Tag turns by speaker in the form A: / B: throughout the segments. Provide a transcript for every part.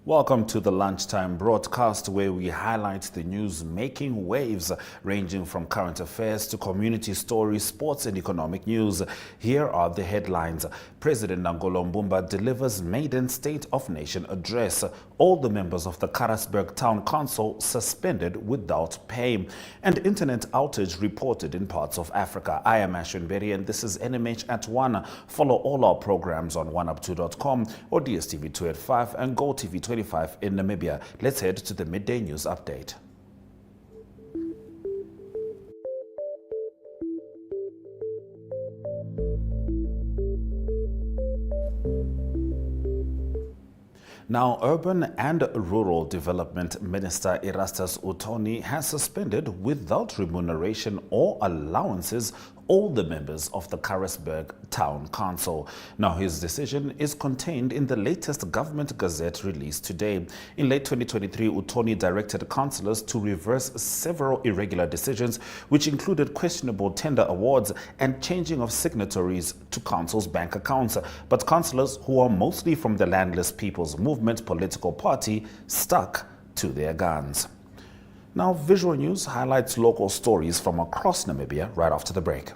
A: Welcome to the Lunchtime Broadcast, where we highlight the news making waves, ranging from current affairs to community stories, sports and economic news. Here are the headlines. President Nangolo Mbumba delivers maiden State of Nation address. All the members of the Karasburg Town Council suspended without pay. And internet outage reported in parts of Africa. I am Ashwin Berry and this is NMH at 1. Follow all our programs on oneup2.com or DSTV 285 and GoTV 25 in Namibia. Let's head to the midday news update. Now, Urban and Rural Development Minister Erastus Uthoni has suspended without remuneration or allowances all the members of the Karasburg Town Council. Now, his decision is contained in the latest government gazette released today. In late 2023, Uthoni directed councillors to reverse several irregular decisions, which included questionable tender awards and changing of signatories to council's bank accounts. But councillors, who are mostly from the Landless People's Movement political party, stuck to their guns. Now, Visual News highlights local stories from across Namibia right after the break.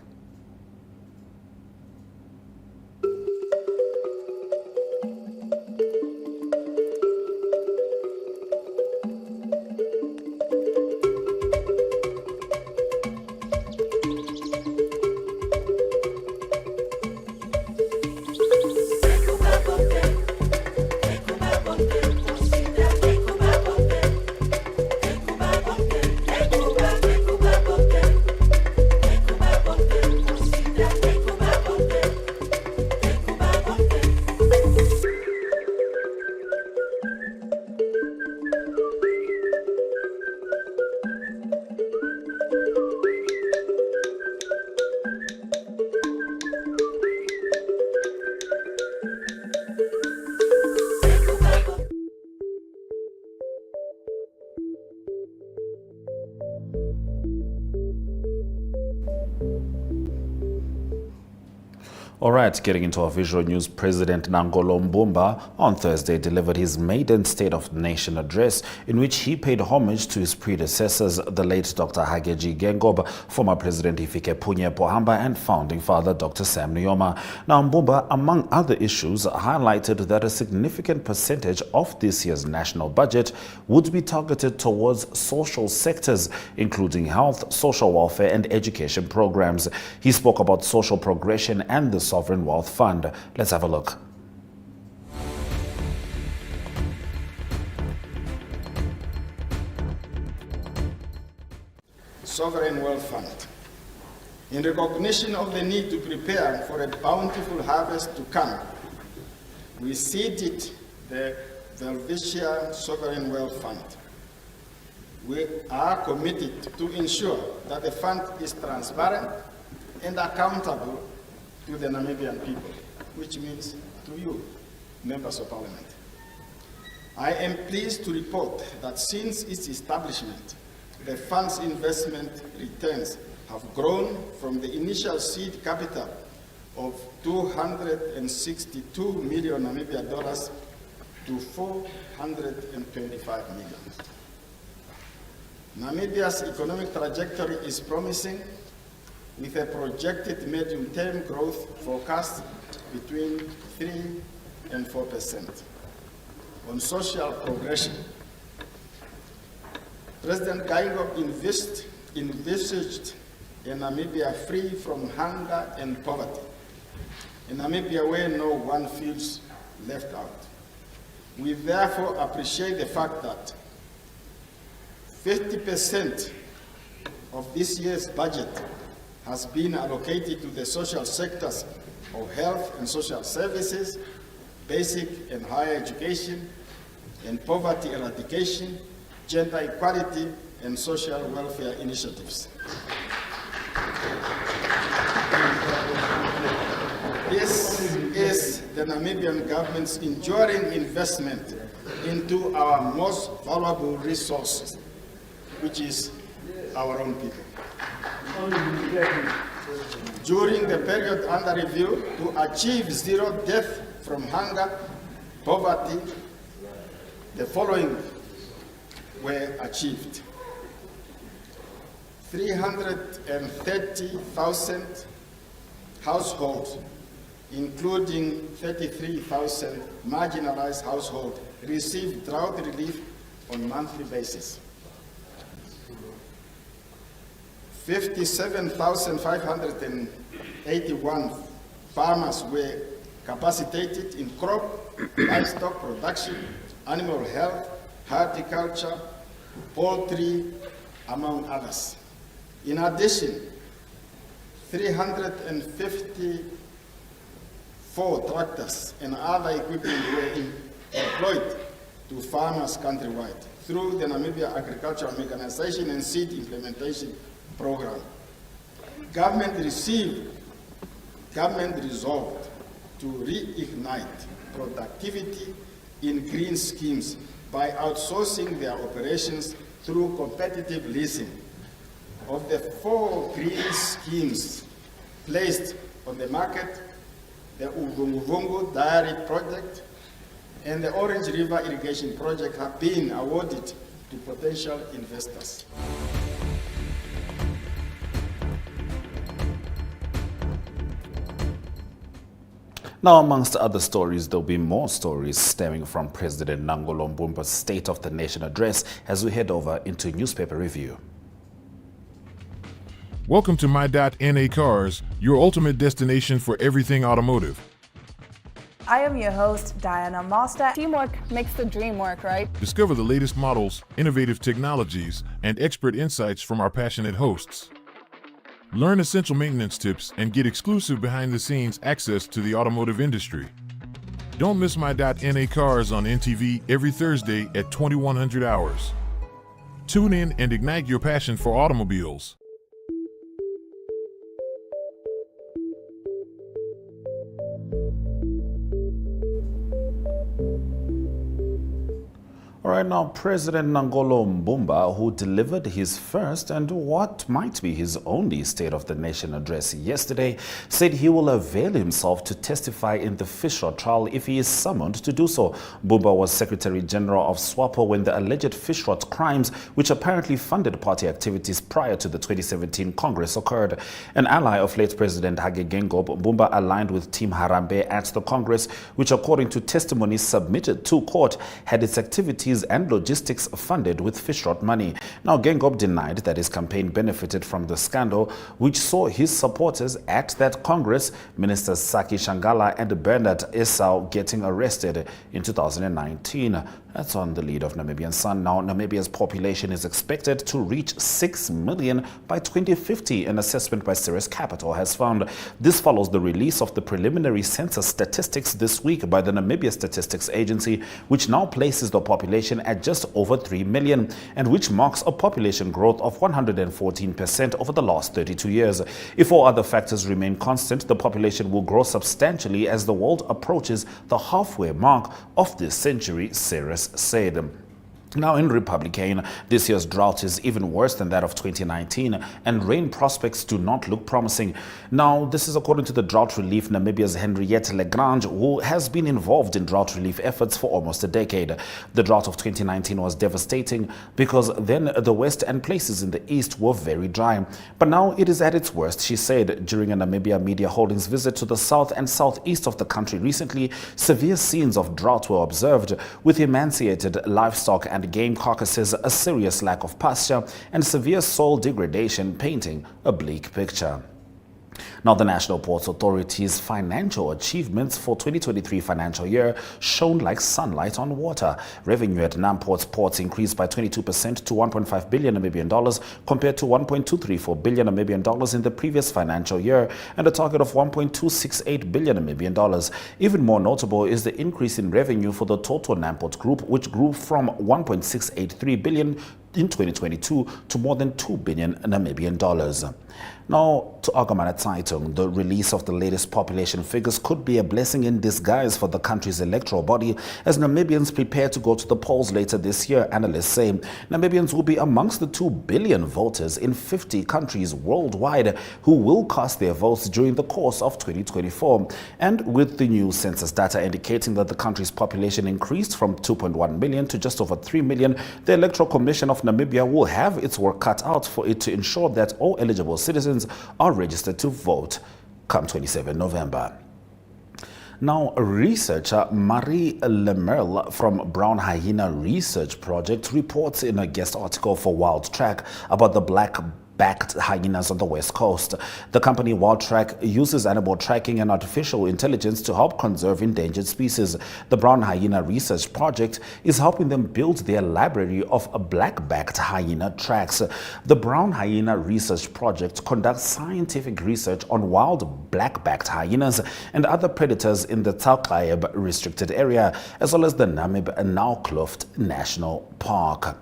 A: All right, getting into our visual news, President Nangolo Mbumba on Thursday delivered his maiden State of the Nation address, in which he paid homage to his predecessors, the late Dr. Hageji Geingob, former President Hifikepunye Pohamba, and founding father Dr. Sam Nujoma. Now, Mbumba, among other issues, highlighted that a significant percentage of this year's national budget would be targeted towards social sectors, including health, social welfare, and education programs. He spoke about social progression and the Sovereign Wealth Fund. Let's have a look.
B: Sovereign Wealth Fund. In recognition of the need to prepare for a bountiful harvest to come, we seeded the Velvicia Sovereign Wealth Fund. We are committed to ensure that the fund is transparent and accountable to the Namibian people, which means to you, members of parliament. I am pleased to report that since its establishment, the fund's investment returns have grown from the initial seed capital of 262 million Namibian dollars to 425 million. Namibia's economic trajectory is promising, with a projected medium-term growth forecast between 3 and 4%. On social progression, President Geingob envisaged a Namibia free from hunger and poverty, a Namibia where no one feels left out. We therefore appreciate the fact that 50% of this year's budget has been allocated to the social sectors of health and social services, basic and higher education, and poverty eradication, gender equality, and social welfare initiatives. This is the Namibian government's enduring investment into our most valuable resource, which is our own people. During the period under review, to achieve zero death from hunger, poverty, the following were achieved. 330,000 households, including 33,000 marginalized households, received drought relief on monthly basis. 57,581 farmers were capacitated in crop, livestock production, animal health, horticulture, poultry, among others. In addition, 354 tractors and other equipment were employed to farmers countrywide through the Namibia Agricultural Mechanization and Seed Implementation Program. Government resolved to reignite productivity in green schemes by outsourcing their operations through competitive leasing. Of the 4 green schemes placed on the market, the Uvungu Dairy Project and the Orange River Irrigation Project have been awarded to potential investors.
A: Now, amongst other stories, there'll be more stories stemming from President Nangolo Mbumba's State of the Nation address as we head over into newspaper review.
C: Welcome to My.NA Cars, your ultimate destination for everything automotive.
D: I am your host, Diana Master. Teamwork makes the dream work, right?
C: Discover the latest models, innovative technologies, and expert insights from our passionate hosts. Learn essential maintenance tips and get exclusive behind-the-scenes access to the automotive industry. Don't miss My.NA Cars on NTV every Thursday at 2100 hours. Tune in and ignite your passion for automobiles.
A: All right, now, President Nangolo Mbumba, who delivered his first and what might be his only State of the Nation address yesterday, said he will avail himself to testify in the Fishrot trial if he is summoned to do so. Mbumba was Secretary General of SWAPO when the alleged Fishrot crimes, which apparently funded party activities prior to the 2017 Congress, occurred. An ally of late President Hage Geingob, Mbumba aligned with Team Harambe at the Congress, which, according to testimony submitted to court, had its activities and logistics funded with Fishrot money. Now, Geingob denied that his campaign benefited from the scandal, which saw his supporters at that Congress, Ministers Saki Shangala and Bernard Esau, getting arrested in 2019. That's on the lead of Namibian Sun. Now, Namibia's population is expected to reach 6 million by 2050, an assessment by Ceres Capital has found. This follows the release of the preliminary census statistics this week by the Namibia Statistics Agency, which now places the population at just over 3 million, and which marks a population growth of 114% over the last 32 years. If all other factors remain constant, the population will grow substantially as the world approaches the halfway mark of this century, Ceres said. Now, in Republican, this year's drought is even worse than that of 2019, and rain prospects do not look promising. Now, this is according to the Drought Relief Namibia's Henriette Legrange, who has been involved in drought relief efforts for almost a decade. The drought of 2019 was devastating because then the west and places in the east were very dry. But now it is at its worst, she said. During a Namibia Media Holdings visit to the south and southeast of the country recently, severe scenes of drought were observed, with emaciated livestock and game carcasses, a serious lack of pasture, and severe soil degradation painting a bleak picture. Now, the National Ports Authority's financial achievements for 2023 financial year shone like sunlight on water. Revenue at Namport's ports increased by 22% to 1.5 billion Namibian dollars compared to 1.234 billion Namibian dollars in the previous financial year, and a target of 1.268 billion Namibian dollars. Even more notable is the increase in revenue for the total Namport Group, which grew from 1.683 billion in 2022 to more than 2 billion Namibian dollars. Now, to Algemene Zeitung, the release of the latest population figures could be a blessing in disguise for the country's electoral body as Namibians prepare to go to the polls later this year. Analysts say Namibians will be amongst the 2 billion voters in 50 countries worldwide who will cast their votes during the course of 2024. And with the new census data indicating that the country's population increased from 2.1 million to just over 3 million, the Electoral Commission of Namibia will have its work cut out for it to ensure that all eligible citizens are registered to vote come 27 November. Now, researcher Marie Lemerle from Brown Hyena Research Project reports in a guest article for Wild Track about the black-backed hyenas on the west coast. The company Wild Track uses animal tracking and artificial intelligence to help conserve endangered species. The Brown Hyena Research Project is helping them build their library of black-backed hyena tracks. The Brown Hyena Research Project conducts scientific research on wild black-backed hyenas and other predators in the Taukayeb restricted area, as well as the Namib-Naukluft National Park.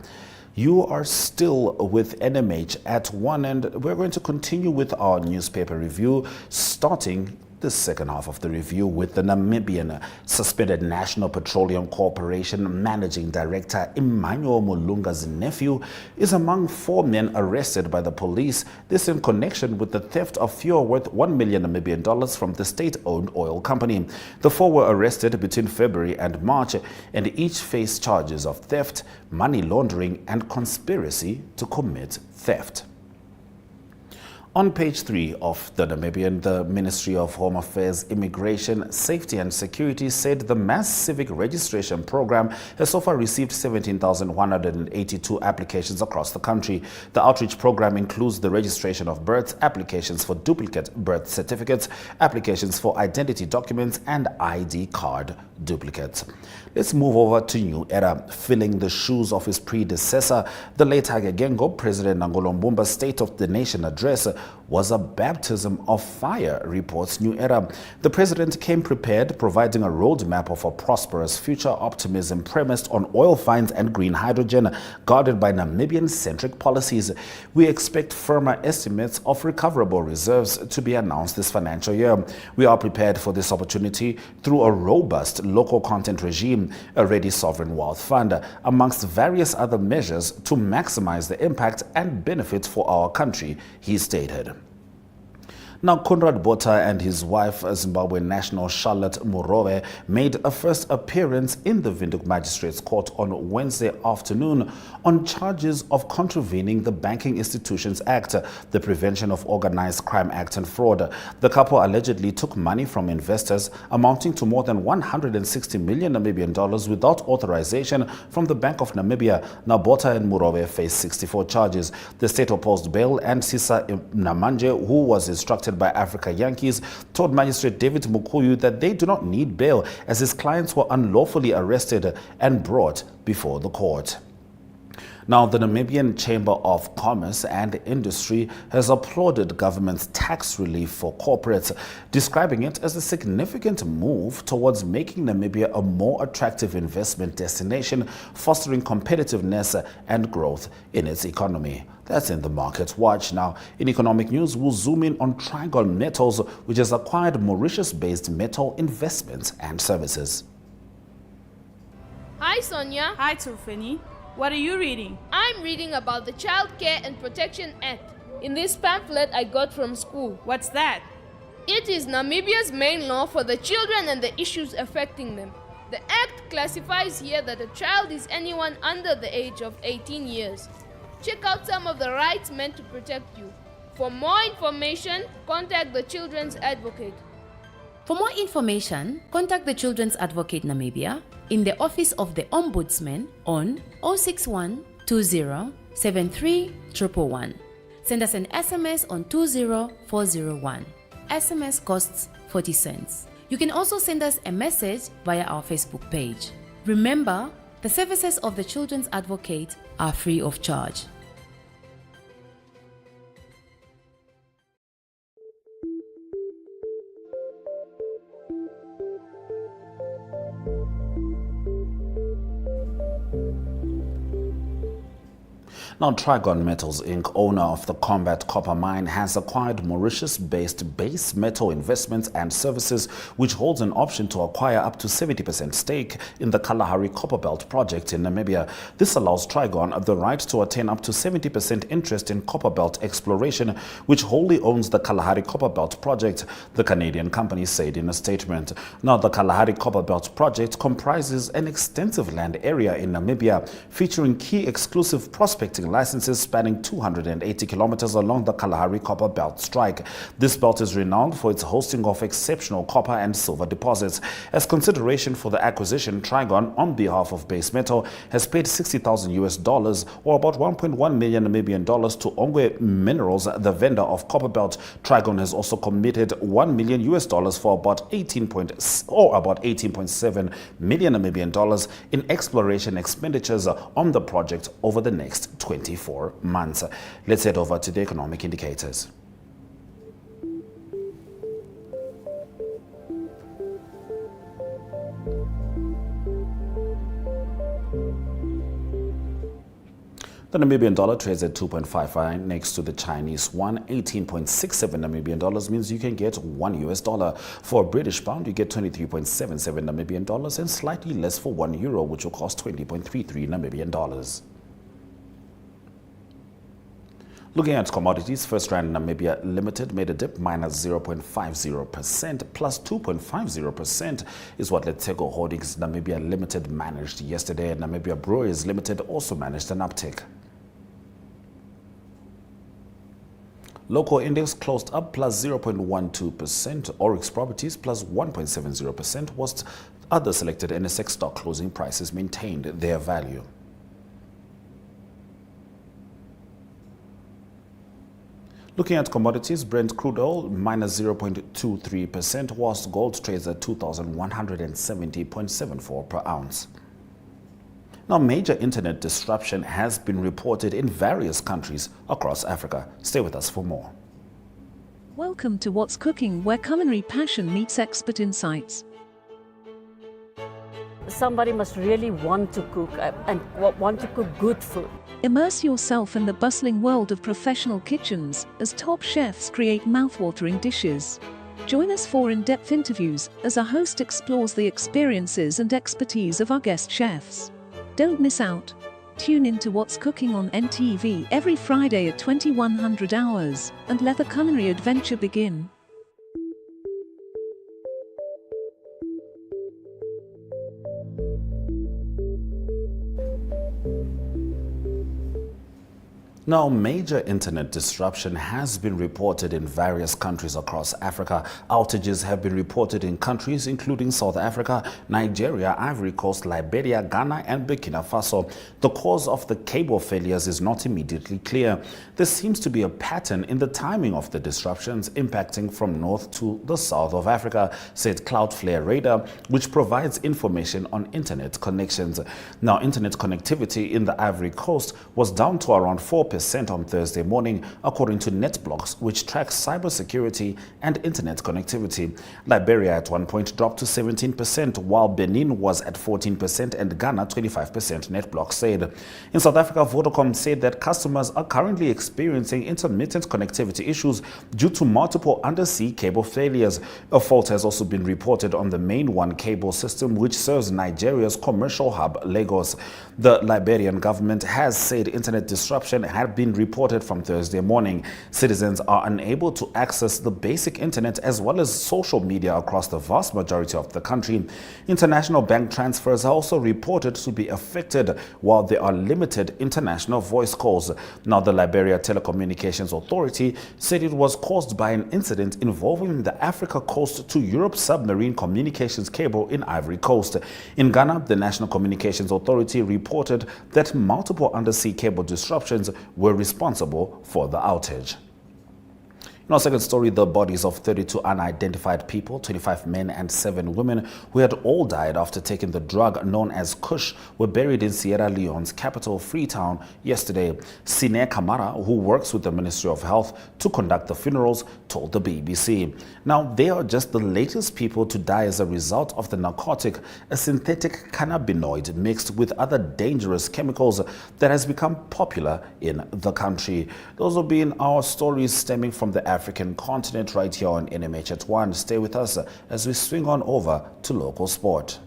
A: You are still with NMH at 1, and we're going to continue with our newspaper review, starting the second half of the review with the Namibian suspended National Petroleum Corporation Managing Director Emmanuel Mulunga's nephew is among 4 men arrested by the police, this in connection with the theft of fuel worth 1 million Namibian dollars from the state-owned oil company. The 4 were arrested between February and March, and each faced charges of theft, money laundering, and conspiracy to commit theft. On page 3 of the Namibian, the Ministry of Home Affairs, Immigration, Safety and Security said the mass civic registration program has so far received 17,182 applications across the country. The outreach program includes the registration of births, applications for duplicate birth certificates, applications for identity documents, and ID card duplicates. Let's move over to New Era. Filling the shoes of his predecessor, the late Hagegengo, President Nangolo Mbumba's State of the Nation address was a baptism of fire, reports New Era. The president came prepared, providing a roadmap of a prosperous future, optimism premised on oil finds and green hydrogen, guarded by Namibian-centric policies. We expect firmer estimates of recoverable reserves to be announced this financial year. We are prepared for this opportunity through a robust local content regime, a ready sovereign wealth fund, amongst various other measures to maximize the impact and benefits for our country, he stated. Now, Conrad Botha and his wife, Zimbabwe national Charlotte Murove, made a first appearance in the Windhoek Magistrates Court on Wednesday afternoon on charges of contravening the Banking Institutions Act, the Prevention of Organized Crime Act and Fraud. The couple allegedly took money from investors amounting to more than 160 million Namibian dollars without authorization from the Bank of Namibia. Now, Botha and Murove face 64 charges. The state opposed bail, and Sisa Namanje, who was instructed by Africa Yankees, told Magistrate David Mukuyu that they do not need bail as his clients were unlawfully arrested and brought before the court. Now, the Namibian Chamber of Commerce and Industry has applauded government's tax relief for corporates, describing it as a significant move towards making Namibia a more attractive investment destination, fostering competitiveness and growth in its economy. That's in the Market Watch. Now, in economic news, we'll zoom in on Triangle Metals, which has acquired Mauritius-based metal investments and services.
E: Hi, Sonia.
F: Hi, Tufeni. What are you reading?
E: I'm reading about the Child Care and Protection Act in this pamphlet I got from school.
F: What's that?
E: It is Namibia's main law for the children and the issues affecting them. The Act classifies here that a child is anyone under the age of 18 years. Check out some of the rights meant to protect you. For more information, contact the Children's Advocate.
G: For more information, contact the Children's Advocate Namibia in the Office of the Ombudsman on 061 20 73 111. Send us an SMS on 20401. SMS costs 40 cents. You can also send us a message via our Facebook page. Remember, the services of the Children's Advocate are free of charge.
A: Now, Trigon Metals Inc., owner of the Combat Copper Mine, has acquired Mauritius-based Base Metal Investments and Services, which holds an option to acquire up to 70% stake in the Kalahari Copperbelt project in Namibia. This allows Trigon the right to attain up to 70% interest in Copperbelt exploration, which wholly owns the Kalahari Copperbelt project, the Canadian company said in a statement. Now, the Kalahari Copperbelt project comprises an extensive land area in Namibia, featuring key exclusive prospecting licenses spanning 280 kilometers along the Kalahari Copper Belt strike. This belt is renowned for its hosting of exceptional copper and silver deposits. As consideration for the acquisition, Trigon, on behalf of Base Metal, has paid $60,000 or about 1.1 million Namibian dollars to Ongwe Minerals, the vendor of Copperbelt. Trigon has also committed $1 million for about 18.7 million Namibian dollars in exploration expenditures on the project over the next 24 months. Let's head over to the economic indicators. The Namibian dollar trades at 2.55 next to the Chinese yuan. 18.67 Namibian dollars means you can get $1. For a British pound, you get 23.77 Namibian dollars, and slightly less for €1, which will cost 20.33 Namibian dollars. Looking at commodities, First Rand Namibia Limited made a dip, minus 0.50%, plus 2.50% is what Letego Holdings Namibia Limited managed yesterday. And Namibia Breweries Limited also managed an uptick. Local index closed up plus 0.12%, Oryx Properties plus 1.70%, whilst other selected NSX stock closing prices maintained their value. Looking at commodities, Brent crude oil minus 0.23%, whilst gold trades at $2,170.74 per ounce. Now, major internet disruption has been reported in various countries across Africa. Stay with us for more.
H: Welcome to What's Cooking, where culinary passion meets expert insights.
I: Somebody must really want to cook and want to cook good food.
H: Immerse yourself in the bustling world of professional kitchens as top chefs create mouthwatering dishes. Join us for in-depth interviews as our host explores the experiences and expertise of our guest chefs. Don't miss out. Tune in to What's Cooking on NTV every Friday at 2100 hours and let the culinary adventure begin.
A: Now, major internet disruption has been reported in various countries across Africa. Outages have been reported in countries including South Africa, Nigeria, Ivory Coast, Liberia, Ghana, and Burkina Faso. The cause of the cable failures is not immediately clear. There seems to be a pattern in the timing of the disruptions impacting from north to the south of Africa, said Cloudflare Radar, which provides information on internet connections. Now, internet connectivity in the Ivory Coast was down to around 4% on Thursday morning, according to NetBlocks, which tracks cybersecurity and internet connectivity. Liberia at one point dropped to 17%, while Benin was at 14% and Ghana 25%, NetBlocks said. In South Africa, Vodacom said that customers are currently experiencing intermittent connectivity issues due to multiple undersea cable failures. A fault has also been reported on the main one cable system, which serves Nigeria's commercial hub, Lagos. The Liberian government has said internet disruption had been reported from Thursday morning. Citizens are unable to access the basic internet as well as social media across the vast majority of the country. International bank transfers are also reported to be affected, while there are limited international voice calls. Now, the Liberia Telecommunications Authority said it was caused by an incident involving the Africa Coast to Europe submarine communications cable in Ivory Coast. In Ghana, the National Communications Authority reported that multiple undersea cable disruptions were responsible for the outage. In our second story, the bodies of 32 unidentified people, 25 men and 7 women, who had all died after taking the drug known as Kush, were buried in Sierra Leone's capital, Freetown, yesterday. Sine Kamara, who works with the Ministry of Health to conduct the funerals, told the BBC. Now, they are just the latest people to die as a result of the narcotic, a synthetic cannabinoid mixed with other dangerous chemicals that has become popular in the country. Those have been our stories stemming from the African continent right here on NMH at 1. Stay with us as we swing on over to local sport.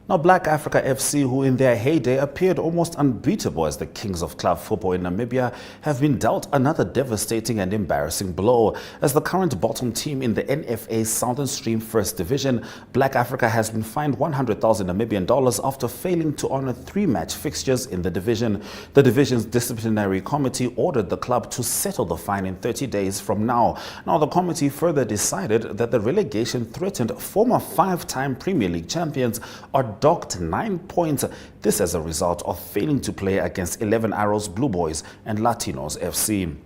A: Now, Black Africa FC, who in their heyday appeared almost unbeatable as the kings of club football in Namibia, have been dealt another devastating and embarrassing blow. As the current bottom team in the NFA Southern Stream First Division, Black Africa has been fined 100,000 Namibian dollars after failing to honor 3-match fixtures in the division. The division's disciplinary committee ordered the club to settle the fine in 30 days from now. Now, the committee further decided that the relegation threatened former 5-time Premier League champions are docked 9 points. This as a result of failing to play against 11 Arrows Blue Boys and Latinos FC.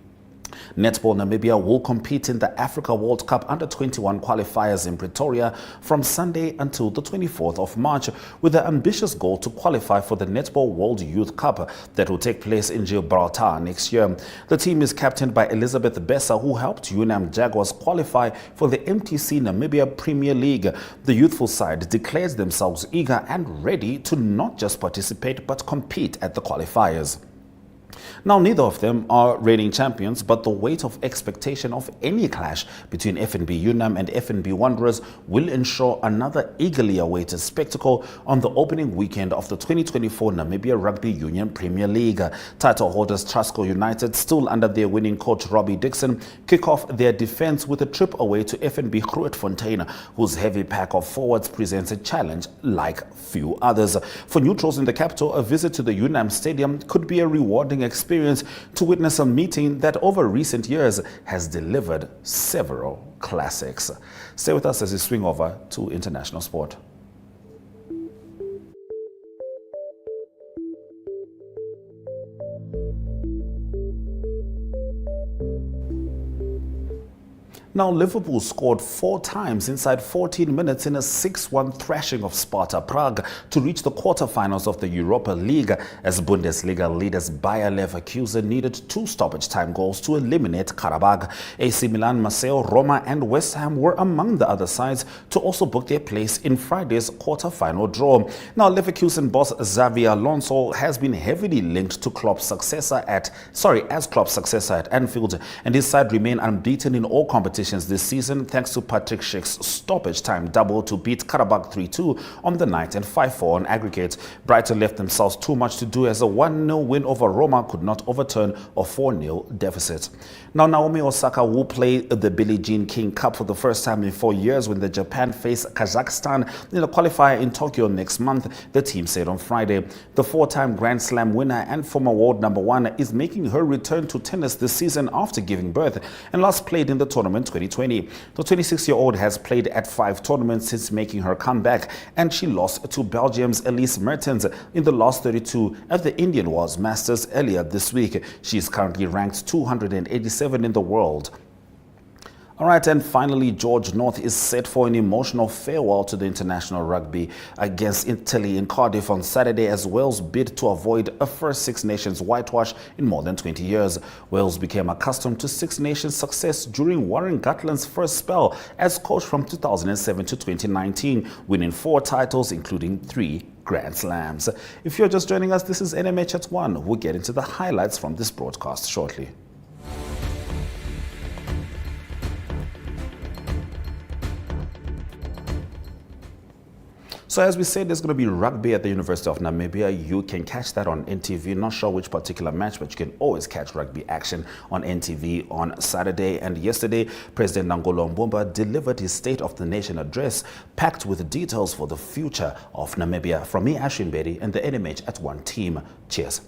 A: Netball Namibia will compete in the Africa World Cup Under-21 qualifiers in Pretoria from Sunday until the 24th of March, with the ambitious goal to qualify for the Netball World Youth Cup that will take place in Gibraltar next year. The team is captained by Elizabeth Bessa, who helped UNAM Jaguars qualify for the MTC Namibia Premier League. The youthful side declares themselves eager and ready to not just participate but compete at the qualifiers. Now, neither of them are reigning champions, but the weight of expectation of any clash between FNB UNAM and FNB Wanderers will ensure another eagerly awaited spectacle on the opening weekend of the 2024 Namibia Rugby Union Premier League. Title holders Trasco United, still under their winning coach Robbie Dixon, kick off their defense with a trip away to FNB Grootfontein, whose heavy pack of forwards presents a challenge like few others. For neutrals in the capital, a visit to the UNAM Stadium could be a rewarding experience to witness a meeting that over recent years has delivered several classics. Stay with us as we swing over to international sport. Now, Liverpool scored 4 times inside 14 minutes in a 6-1 thrashing of Sparta Prague to reach the quarterfinals of the Europa League, as Bundesliga leaders Bayer Leverkusen needed 2 stoppage time goals to eliminate Karasburg. AC Milan, Marseille, Roma and West Ham were among the other sides to also book their place in Friday's quarterfinal draw. Now, Leverkusen boss Xavi Alonso has been heavily linked to Klopp's successor at Anfield, and his side remain unbeaten in all competitions this season thanks to Patrick Schick's stoppage time double to beat Karabakh 3-2 on the night and 5-4 on aggregate. Brighton left themselves too much to do as a 1-0 win over Roma could not overturn a 4-0 deficit. Now, Naomi Osaka will play the Billie Jean King Cup for the first time in 4 years when the Japan face Kazakhstan in a qualifier in Tokyo next month, the team said on Friday. The 4-time Grand Slam winner and former world number 1 is making her return to tennis this season after giving birth and last played in the tournament 2020. The 26-year-old has played at 5 tournaments since making her comeback, and she lost to Belgium's Elise Mertens in the last 32 at the Indian Wells Masters earlier this week. She is currently ranked 287 in the world. All right, and finally, George North is set for an emotional farewell to the international rugby against Italy in Cardiff on Saturday as Wales bid to avoid a first Six Nations whitewash in more than 20 years. Wales became accustomed to Six Nations success during Warren Gatland's first spell as coach from 2007 to 2019, winning 4 titles, including 3 Grand Slams. If you're just joining us, this is NMH at 1. We'll get into the highlights from this broadcast shortly. So as we said, there's going to be rugby at the University of Namibia. You can catch that on NTV. Not sure which particular match, but you can always catch rugby action on NTV on Saturday. And yesterday, President Nangolo Mbumba delivered his State of the Nation address, packed with details for the future of Namibia. From me, Ashwin Bedi, and the NMH at One Team. Cheers.